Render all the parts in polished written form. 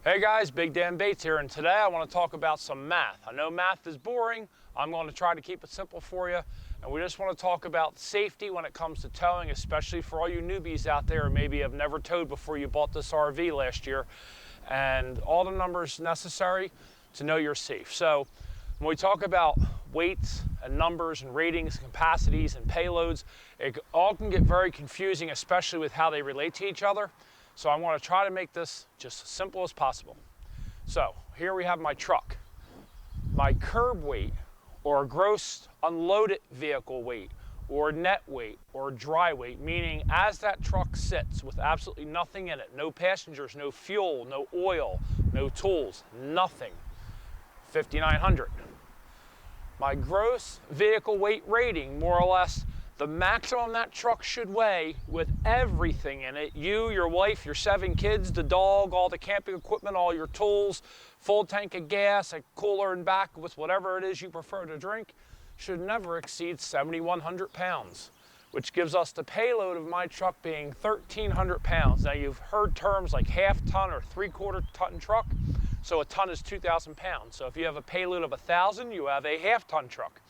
Hey guys, Big Dan Bates here, and today I want to talk about some math. I know math is boring. I'm going to try to keep it simple for you, and we just want to talk about safety when it comes to towing, especially for all you newbies out there who maybe have never towed before you bought this RV last year, and all the numbers necessary to know you're safe. So when we talk about weights and numbers and ratings and capacities and payloads, it all can get very confusing, especially with how they relate to each other. So I want to try to make this just as simple as possible. So here we have my truck. My curb weight, or gross unloaded vehicle weight, or net weight, or dry weight, meaning as that truck sits with absolutely nothing in it, no passengers, no fuel, no oil, no tools, nothing, 5,900. My gross vehicle weight rating, more or less, the maximum that truck should weigh with everything in it, you, your wife, your 7 kids, the dog, all the camping equipment, all your tools, full tank of gas, a cooler in back with whatever it is you prefer to drink, should never exceed 7,100 pounds, which gives us the payload of my truck being 1,300 pounds. Now you've heard terms like half ton or 3/4 ton truck, so a ton is 2,000 pounds. So if you have a payload of 1,000, you have a half ton truck.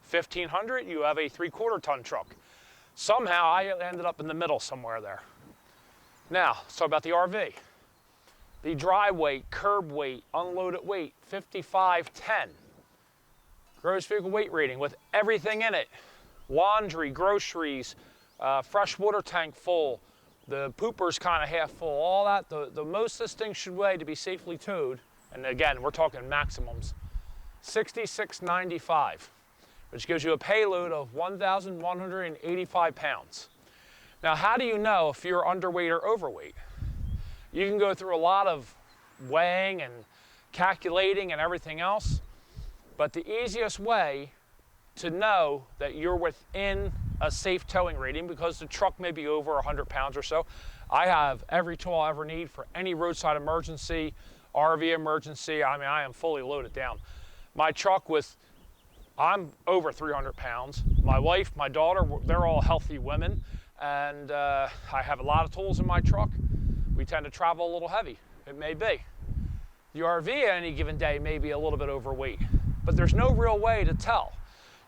1,500, you have a 3/4 ton truck. Somehow I ended up in the middle somewhere there. Now, let's talk about the RV. The dry weight, curb weight, unloaded weight, 5,510. Gross vehicle weight rating with everything in it. Laundry, groceries, fresh water tank full, the pooper's kind of half full, all that. The most this thing should weigh to be safely towed, and again, we're talking maximums, 6,695. Which gives you a payload of 1,185 pounds. Now, how do you know if you're underweight or overweight? You can go through a lot of weighing and calculating and everything else, but the easiest way to know that you're within a safe towing rating, because the truck may be over 100 pounds or so, I have every tool I ever need for any roadside emergency, RV emergency. I mean, I am fully loaded down. My truck I'm over 300 pounds. My wife, my daughter, they're all healthy women, and I have a lot of tools in my truck. We tend to travel a little heavy. It may be. The RV at any given day may be a little bit overweight, but there's no real way to tell.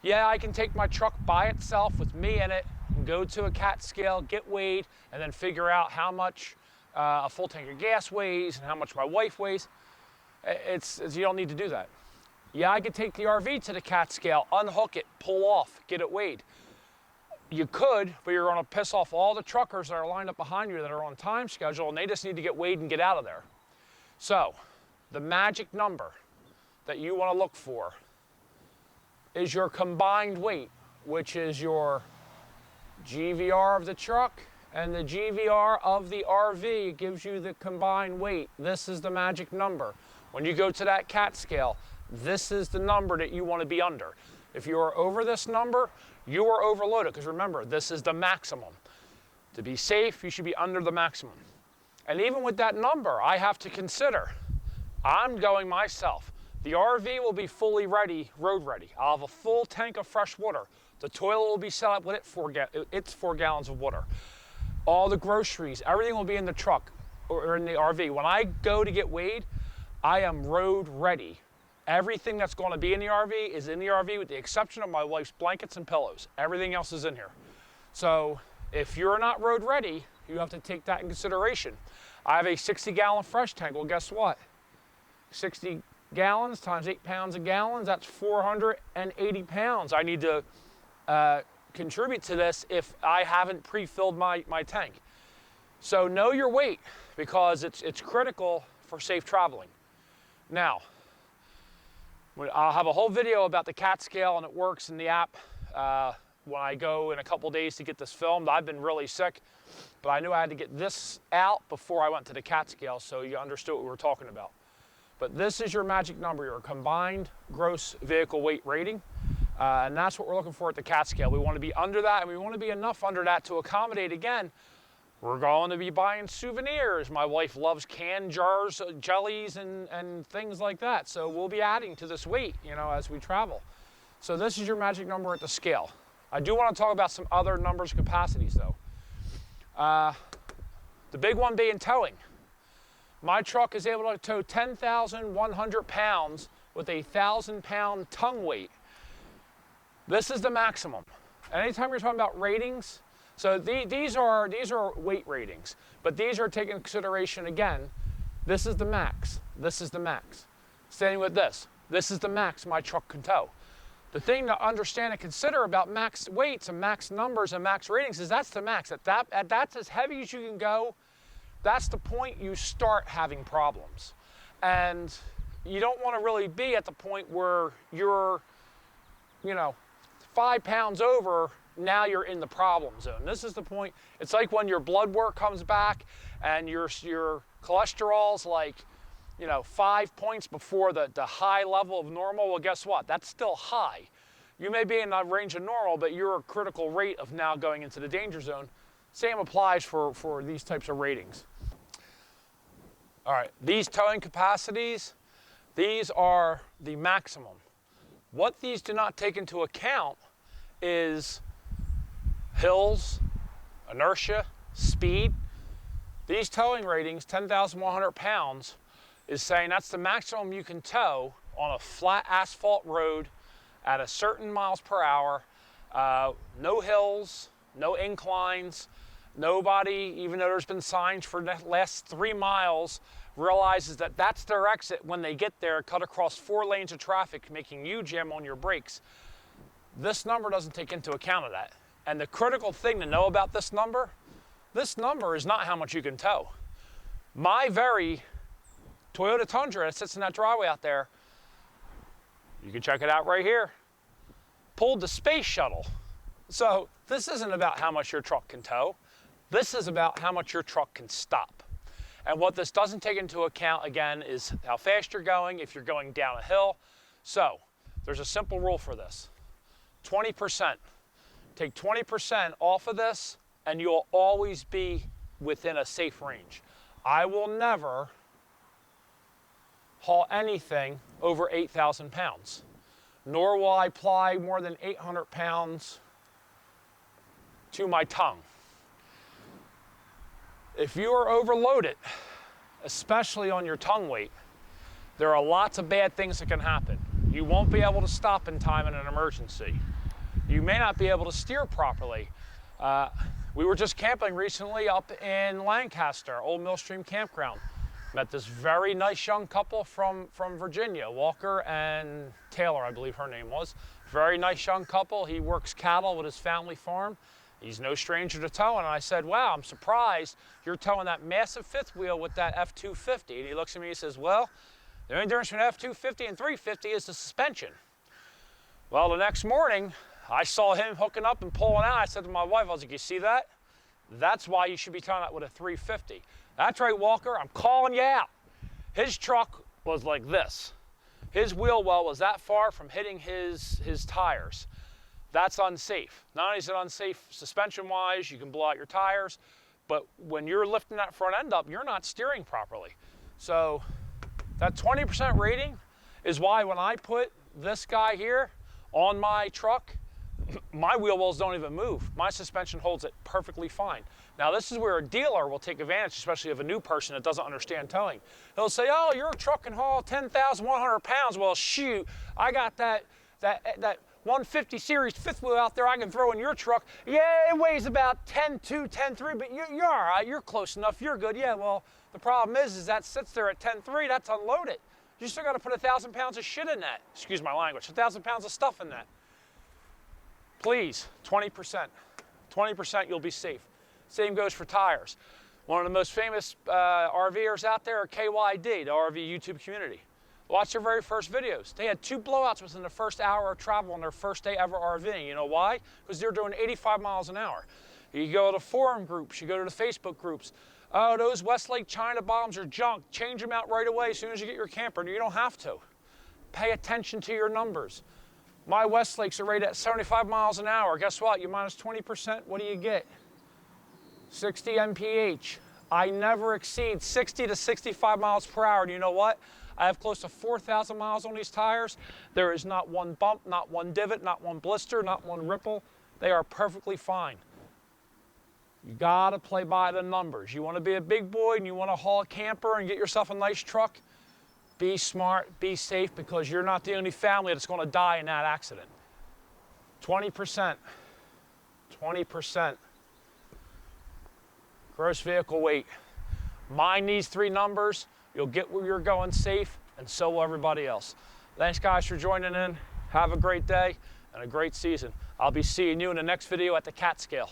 Yeah, I can take my truck by itself with me in it and go to a CAT scale, get weighed, and then figure out how much a full tank of gas weighs and how much my wife weighs. You don't need to do that. Yeah, I could take the RV to the CAT scale, unhook it, pull off, get it weighed. You could, but you're going to piss off all the truckers that are lined up behind you that are on time schedule, and they just need to get weighed and get out of there. So, the magic number that you want to look for is your combined weight, which is your GVR of the truck and the GVR of the RV. It gives you the combined weight. This is the magic number. When you go to that CAT scale, this is the number that you want to be under. If you are over this number, you are overloaded, because remember, this is the maximum. To be safe, you should be under the maximum. And even with that number, I have to consider, I'm going myself. The RV will be fully ready, road ready. I'll have a full tank of fresh water. The toilet will be set up with its 4 gallons of water. All the groceries, everything will be in the truck or in the RV. When I go to get weighed, I am road ready. Everything that's going to be in the RV is in the RV with the exception of my wife's blankets and pillows. Everything else is in here. So if you're not road ready, you have to take that in consideration. I have a 60-gallon fresh tank. Well, guess what? 60 gallons times 8 pounds a gallon, that's 480 pounds. I need to contribute to this if I haven't pre-filled my tank. So know your weight, because it's critical for safe traveling. Now, I'll have a whole video about the CAT scale, and it works in the app when I go in a couple days to get this filmed. I've been really sick, but I knew I had to get this out before I went to the CAT scale, so you understood what we were talking about. But this is your magic number, your combined gross vehicle weight rating, and that's what we're looking for at the CAT scale. We want to be under that, and we want to be enough under that to accommodate, again, we're going to be buying souvenirs. My wife loves canned jars, jellies, and things like that. So we'll be adding to this weight, as we travel. So this is your magic number at the scale. I do want to talk about some other numbers and capacities, though. The big one being towing. My truck is able to tow 10,100 pounds with a 1,000-pound tongue weight. This is the maximum. Anytime you're talking about ratings, so these are weight ratings, but these are taken into consideration again. This is the max. This is the max. Same with this. This is the max my truck can tow. The thing to understand and consider about max weights and max numbers and max ratings is that's the max. That's as heavy as you can go. That's the point you start having problems. And you don't want to really be at the point where you're, 5 pounds over, now you're in the problem zone. This is the point. It's like when your blood work comes back and your cholesterol's like, 5 points before the high level of normal. Well, guess what? That's still high. You may be in the range of normal, but you're a critical rate of now going into the danger zone. Same applies for these types of ratings. All right, these towing capacities, these are the maximum. What these do not take into account is hills, inertia, speed. These towing ratings, 10,100 pounds, is saying that's the maximum you can tow on a flat asphalt road at a certain miles per hour. No hills, no inclines. Nobody, even though there's been signs for the last 3 miles, realizes that that's their exit when they get there, cut across 4 lanes of traffic, making you jam on your brakes. This number doesn't take into account of that. And the critical thing to know about this number is not how much you can tow. My very Toyota Tundra that sits in that driveway out there, you can check it out right here, pulled the space shuttle. So this isn't about how much your truck can tow. This is about how much your truck can stop. And what this doesn't take into account, again, is how fast you're going, if you're going down a hill. So there's a simple rule for this. 20%. Take 20% off of this, and you'll always be within a safe range. I will never haul anything over 8,000 pounds, nor will I apply more than 800 pounds to my tongue. If you are overloaded, especially on your tongue weight, there are lots of bad things that can happen. You won't be able to stop in time in an emergency. You may not be able to steer properly. We were just camping recently up in Lancaster, Old Millstream Campground. Met this very nice young couple from Virginia, Walker and Taylor, I believe her name was. Very nice young couple. He works cattle with his family farm. He's no stranger to towing. And I said, wow, I'm surprised you're towing that massive fifth wheel with that F250. And he looks at me and he says, well, the only difference between F250 and 350 is the suspension. Well, the next morning, I saw him hooking up and pulling out. I said to my wife, I was like, you see that? That's why you should be towing that with a 350. That's right, Walker, I'm calling you out. His truck was like this. His wheel well was that far from hitting his tires. That's unsafe. Not only is it unsafe suspension-wise, you can blow out your tires, but when you're lifting that front end up, you're not steering properly. So that 20% rating is why when I put this guy here on my truck, my wheel wells don't even move. My suspension holds it perfectly fine. Now this is where a dealer will take advantage, especially of a new person that doesn't understand towing. He'll say, oh, your truck can haul 10,100 pounds. Well, shoot, I got that 150 series fifth wheel out there I can throw in your truck. Yeah, it weighs about 10.2, 10.3, but you're all right, you're close enough, you're good. Yeah, well, the problem is that sits there at 10.3, that's unloaded. You still gotta put 1,000 pounds of shit in that. Excuse my language, 1,000 pounds of stuff in that. Please, 20%. 20% you'll be safe. Same goes for tires. One of the most famous RVers out there are KYD, the RV YouTube community. Watch their very first videos. They had 2 blowouts within the first hour of travel on their first day ever RVing. You know why? Because they're doing 85 miles an hour. You go to forum groups, you go to the Facebook groups. Oh, those Westlake China bombs are junk. Change them out right away as soon as you get your camper. You don't have to. Pay attention to your numbers. My Westlakes are rated at 75 miles an hour. Guess what? You minus 20%, what do you get? 60 mph. I never exceed 60 to 65 miles per hour. And you know what? I have close to 4,000 miles on these tires. There is not one bump, not one divot, not one blister, not one ripple. They are perfectly fine. You gotta play by the numbers. You wanna be a big boy and you wanna haul a camper and get yourself a nice truck, be smart, be safe, because you're not the only family that's gonna die in that accident. 20%, 20% gross vehicle weight. Mind these three numbers, you'll get where you're going safe, and so will everybody else. Thanks guys for joining in. Have a great day and a great season. I'll be seeing you in the next video at the Cat Scale.